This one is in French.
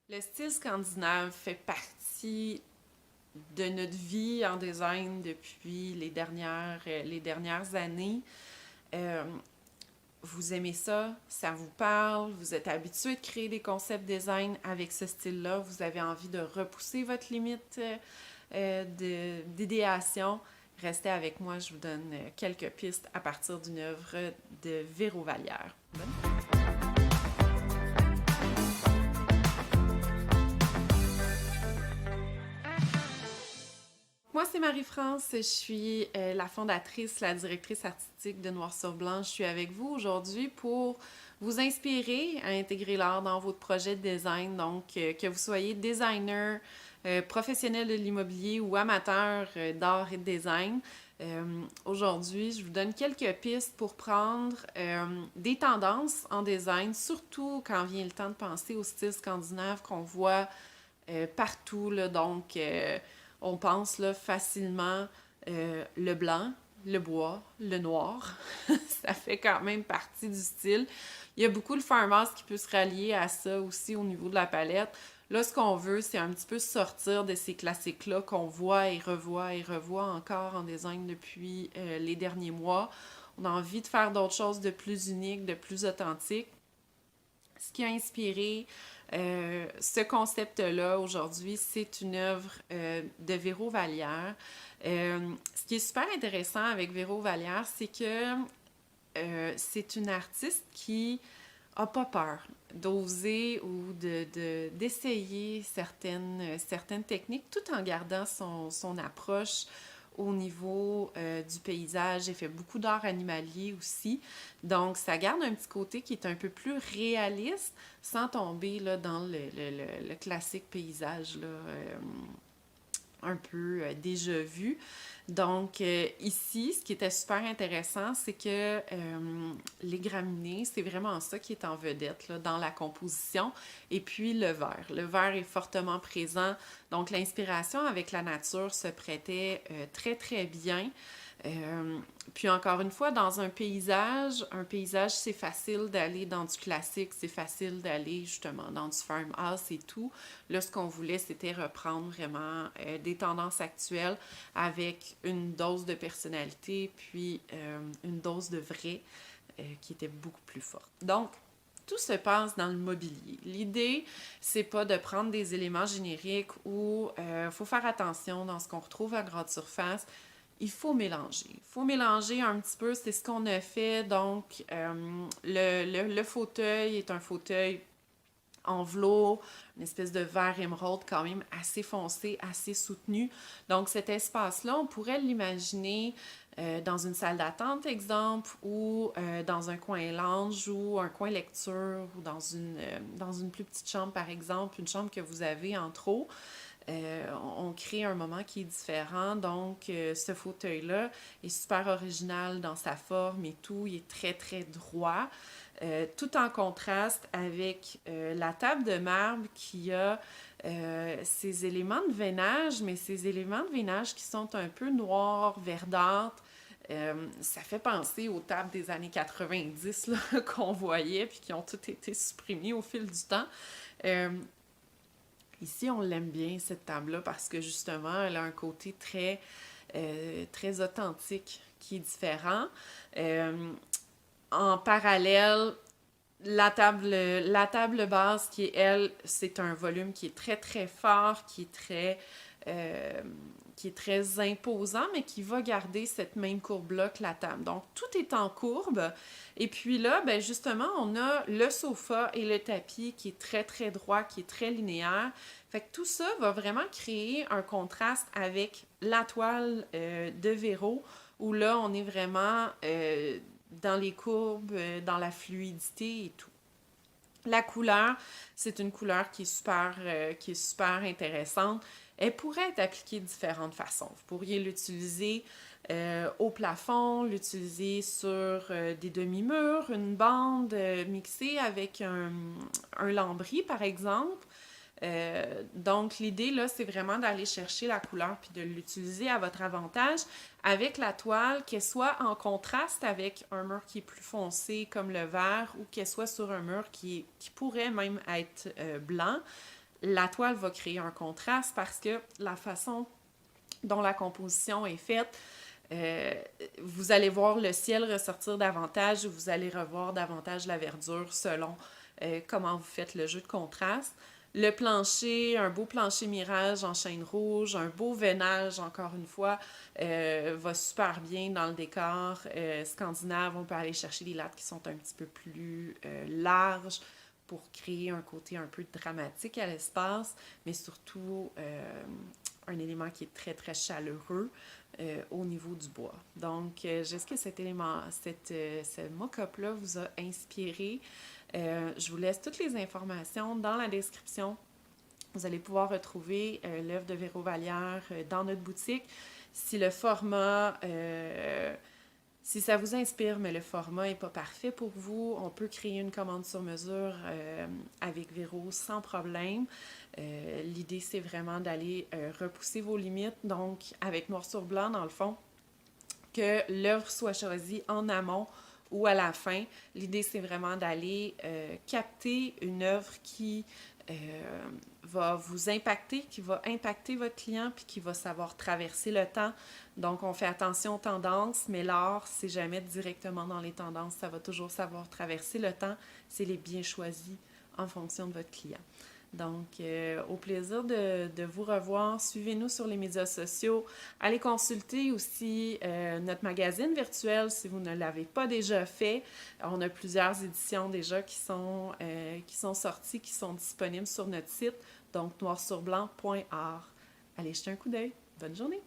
Le style scandinave fait partie de notre vie en design depuis les dernières années. Euh, vous aimez ça, ça vous parle, vous êtes habitué de créer des concepts design avec ce style-là, vous avez envie de repousser votre limite d'idéation. Restez avec moi, je vous donne quelques pistes à partir d'une œuvre de Véro Vallière. Bonne Moi, c'est Marie-France. Je suis la fondatrice, la directrice artistique de Noir sur Blanc. Je suis avec vous aujourd'hui pour vous inspirer à intégrer l'art dans votre projet de design. Donc, que vous soyez designer, professionnel de l'immobilier ou amateur d'art et de design. Aujourd'hui, je vous donne quelques pistes pour prendre des tendances en design, surtout quand vient le temps de penser au style scandinave qu'on voit partout. Là, donc, on pense là, facilement le blanc, le bois, le noir. Ça fait quand même partie du style. Il y a beaucoup de farmers qui peut se rallier à ça aussi au niveau de la palette. Là, ce qu'on veut, c'est un petit peu sortir de ces classiques-là qu'on voit et revoit encore en design depuis les derniers mois. On a envie de faire d'autres choses de plus uniques, de plus authentiques. Ce qui a inspiré ce concept-là aujourd'hui, c'est une œuvre de Véro Vallière. Ce qui est super intéressant avec Véro Vallière, c'est que c'est une artiste qui a pas peur d'oser ou d'essayer certaines techniques tout en gardant son approche au niveau du paysage. Elle fait beaucoup d'art animalier aussi. Donc, ça garde un petit côté qui est un peu plus réaliste sans tomber là, dans le classique paysage là, un peu déjà vu. Donc, ici, ce qui était super intéressant, c'est que les graminées, c'est vraiment ça qui est en vedette là, dans la composition. Et puis, le vert. Le vert est fortement présent. Donc, l'inspiration avec la nature se prêtait très, très bien. Puis encore une fois, dans un paysage, c'est facile d'aller dans du classique, c'est facile d'aller justement dans du farmhouse et tout. Là, ce qu'on voulait, c'était reprendre vraiment des tendances actuelles avec une dose de personnalité, puis une dose de vrai qui était beaucoup plus forte. Donc, tout se passe dans le mobilier. L'idée, c'est pas de prendre des éléments génériques où il faut faire attention dans ce qu'on retrouve à grande surface. Il faut mélanger. Il faut mélanger un petit peu, c'est ce qu'on a fait. Donc, le fauteuil est un fauteuil en velours, une espèce de vert émeraude quand même assez foncé, assez soutenu. Donc cet espace-là, on pourrait l'imaginer dans une salle d'attente, exemple, ou dans un coin lounge ou un coin lecture ou dans une plus petite chambre, par exemple, une chambre que vous avez en trop. On crée un moment qui est différent. Donc, ce fauteuil-là est super original dans sa forme et tout. Il est très, très droit. Tout en contraste avec la table de marbre qui a ces éléments de veinage, mais ces éléments de veinage qui sont un peu noirs, verdâtres. Ça fait penser aux tables des années 90 là, qu'on voyait puis qui ont toutes été supprimées au fil du temps. Euh, Ici, on l'aime bien, cette table-là, parce que justement, elle a un côté très authentique qui est différent. Euh, En parallèle, la table basse, qui est, elle, c'est un volume qui est très, très fort, euh, qui est très imposant, mais qui va garder cette même courbe-là que la table. Donc, tout est en courbe. Et puis là, ben justement, on a le sofa et le tapis qui est très, très droit, qui est très linéaire. Fait que tout ça va vraiment créer un contraste avec la toile de Véro, où là, on est vraiment dans les courbes, dans la fluidité et tout. La couleur, c'est une couleur qui est super intéressante. Elle pourrait être appliquée de différentes façons. Vous pourriez l'utiliser au plafond, l'utiliser sur des demi-murs, une bande mixée avec un lambris, par exemple. Donc, l'idée, là, c'est vraiment d'aller chercher la couleur puis de l'utiliser à votre avantage avec la toile, qu'elle soit en contraste avec un mur qui est plus foncé comme le vert ou qu'elle soit sur un mur qui pourrait même être blanc. La toile va créer un contraste parce que la façon dont la composition est faite, vous allez voir le ciel ressortir davantage ou vous allez revoir davantage la verdure selon comment vous faites le jeu de contraste. Le plancher, un beau plancher mirage en chêne rouge, un beau veinage, encore une fois, va super bien dans le décor scandinave. On peut aller chercher des lattes qui sont un petit peu plus larges pour créer un côté un peu dramatique à l'espace, mais surtout un élément qui est très, très chaleureux au niveau du bois. Donc, j'espère que cet élément, ce mock-up-là vous a inspiré. Je vous laisse toutes les informations dans la description. Vous allez pouvoir retrouver l'œuvre de Véro Vallière dans notre boutique. Si le format, si ça vous inspire, mais le format n'est pas parfait pour vous, on peut créer une commande sur mesure avec Véro sans problème. L'idée, c'est vraiment d'aller repousser vos limites. Donc, avec noir sur blanc, dans le fond, que l'œuvre soit choisie en amont ou à la fin. L'idée, c'est vraiment d'aller capter une œuvre qui va vous impacter, qui va impacter votre client, puis qui va savoir traverser le temps. Donc, on fait attention aux tendances, mais l'art, c'est jamais directement dans les tendances. Ça va toujours savoir traverser le temps. C'est les bien choisis en fonction de votre client. Donc, au plaisir de vous revoir. Suivez-nous sur les médias sociaux. Allez consulter aussi notre magazine virtuel si vous ne l'avez pas déjà fait. On a plusieurs éditions déjà qui sont sorties, qui sont disponibles sur notre site, donc noirsurblanc.art. Allez jeter un coup d'œil. Bonne journée!